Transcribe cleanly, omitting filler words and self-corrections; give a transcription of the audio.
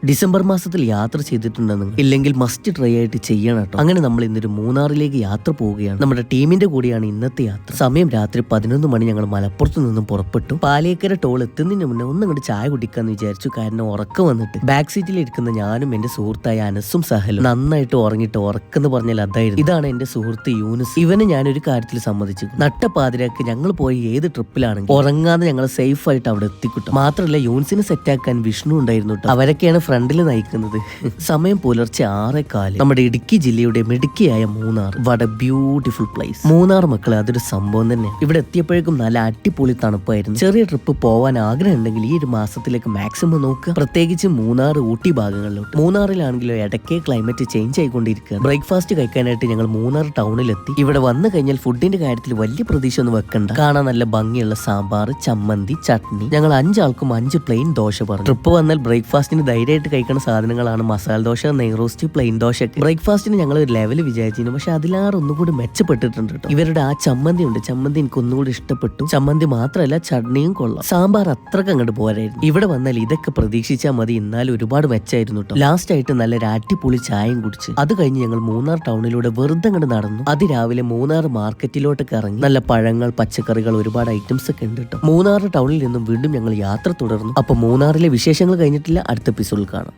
December മാസത്തിൽ യാത്ര ചെയ്തിട്ടുണ്ടെന്ന് ഇല്ലെങ്കിൽ മസ്റ്റ് ട്രൈ ആയിട്ട് ചെയ്യണം കേട്ടോ. അങ്ങനെ നമ്മൾ ഇന്നൊരു മൂന്നാറിലേക്ക് യാത്ര പോവുകയാണ്. നമ്മുടെ ടീമിന്റെ കൂടെയാണ് ഇന്നത്തെ യാത്ര. സമയം രാത്രി 11 മണി. ഞങ്ങൾ മലപ്പുറത്ത് നിന്നും പുറപ്പെട്ടു. പാലേക്കര ടോൾ എത്തുന്നതിന് മുന്നേ ഒന്നും ചായ കുടിക്കാന്ന് വിചാരിച്ചു. കാരണം ഉറക്കം വന്നിട്ട് ബാക്ക് സീറ്റിൽ ഇരിക്കുന്ന ഞാനും എന്റെ സുഹൃത്തായ അനസും സഹലും നന്നായിട്ട് ഉറങ്ങിയിട്ട് ഉറക്കെന്ന് പറഞ്ഞാൽ അതായിരുന്നു. ഇതാണ് എന്റെ സുഹൃത്ത് യൂനുസ്. ഇവന് ഞാനൊരു കാര്യത്തിൽ സമ്മതിച്ചു. നട്ടപ്പാതിരാക്ക് ഞങ്ങൾ പോയി ഏത് ട്രിപ്പിലാണെങ്കിൽ ഉറങ്ങാതെ ഞങ്ങൾ സേഫ് ആയിട്ട് അവിടെ എത്തിക്കിട്ടും. മാത്രമല്ല യൂൻസിനെ സെറ്റാക്കാൻ വിഷ്ണു ഉണ്ടായിരുന്നു കേട്ടോ. അവരൊക്കെയാണ് ഫ്രണ്ടിൽ നയിക്കുന്നത്. സമയം പുലർച്ചെ 6:15. നമ്മുടെ ഇടുക്കി ജില്ലയുടെ മിടുക്കിയായ മൂന്നാർ. വട ബ്യൂട്ടിഫുൾ പ്ലേസ്. മൂന്നാർ മക്കളെ അതൊരു സംഭവം തന്നെ. ഇവിടെ എത്തിയപ്പോഴേക്കും നല്ല അടിപൊളി തണുപ്പായിരുന്നു. ചെറിയ ട്രിപ്പ് പോവാൻ ആഗ്രഹം ഉണ്ടെങ്കിൽ ഈ ഒരു മാസത്തിലേക്ക് മാക്സിമം നോക്കുക. പ്രത്യേകിച്ച് മൂന്നാർ ഊട്ടി ഭാഗങ്ങളിലോട്ട്. മൂന്നാറിലാണെങ്കിലോ ഇടയ്ക്ക് ക്ലൈമറ്റ് ചേഞ്ച് ആയിക്കൊണ്ടിരിക്കുക. ബ്രേക്ക്ഫാസ്റ്റ് കഴിക്കാനായിട്ട് ഞങ്ങൾ മൂന്നാർ ടൗണിലെത്തി. ഇവിടെ വന്നു കഴിഞ്ഞാൽ ഫുഡിന്റെ കാര്യത്തിൽ വലിയ പ്രതീക്ഷ ഒന്നും വെക്കണ്ട. കാണാൻ നല്ല ഭംഗിയുള്ള സാമ്പാർ, ചമ്മന്തി, ചട്നി. ഞങ്ങൾ 5 ആൾക്കും 5 പ്ലെയിൻ ദോശ പറഞ്ഞു. ട്രിപ്പ് വന്നാൽ ബ്രേക്ക്ഫാസ്റ്റിന് ധൈര്യമായിട്ട് കഴിക്കുന്ന സാധനങ്ങളാണ് മസാല ദോശ, നെയ്റോസ്റ്റ്, പ്ലെയിൻ ദോശ. ബ്രേക്ക്ഫാസ്റ്റിന് ഞങ്ങൾ ഒരു ലെവൽ വിചാരിച്ചിരുന്നു. പക്ഷെ അതിലാറ് ഒന്നുകൂടി മെച്ചപ്പെട്ടിട്ടുണ്ട് കേട്ടോ. ഇവരുടെ ആ ചമ്മന്തി ഉണ്ട്. ചമ്മന്തി എനിക്ക് ഒന്നുകൂടി ഇഷ്ടപ്പെട്ടു. ചമ്മന്തി മാത്രമല്ല ചട്നിയും കൊള്ളാം. സാമ്പാർ അത്രക്ക് അങ്ങോട്ട് പോരായിരുന്നു. ഇവിടെ വന്നാൽ ഇതൊക്കെ പ്രതീക്ഷിച്ചാൽ മതി. എന്നാലും ഒരുപാട് മെച്ചായിരുന്നു കേട്ടോ. ലാസ്റ്റ് ആയിട്ട് നല്ലൊരു അടിപൊളി ചായയും കുടിച്ച് അത് കഴിഞ്ഞ് ഞങ്ങൾ മൂന്നാർ ടൗണിലൂടെ വെറുതെ അങ്ങോട്ട് നടന്നു. അതിരാവിലെ മൂന്നാർ മാർക്കറ്റിലോട്ടൊക്കെ ഇറങ്ങി. നല്ല പഴങ്ങൾ, പച്ചക്കറികൾ, ഒരുപാട് ഐറ്റംസ് ഒക്കെ ഉണ്ട് കേട്ടോ. മൂന്നാർ ടൗണിൽ നിന്നും വീണ്ടും ഞങ്ങൾ യാത്ര തുടർന്നു. അപ്പൊ മൂന്നാറിലെ വിശേഷങ്ങൾ കഴിഞ്ഞിട്ടില്ല. അടുത്ത എപ്പിസോഡിൽ കാണാം.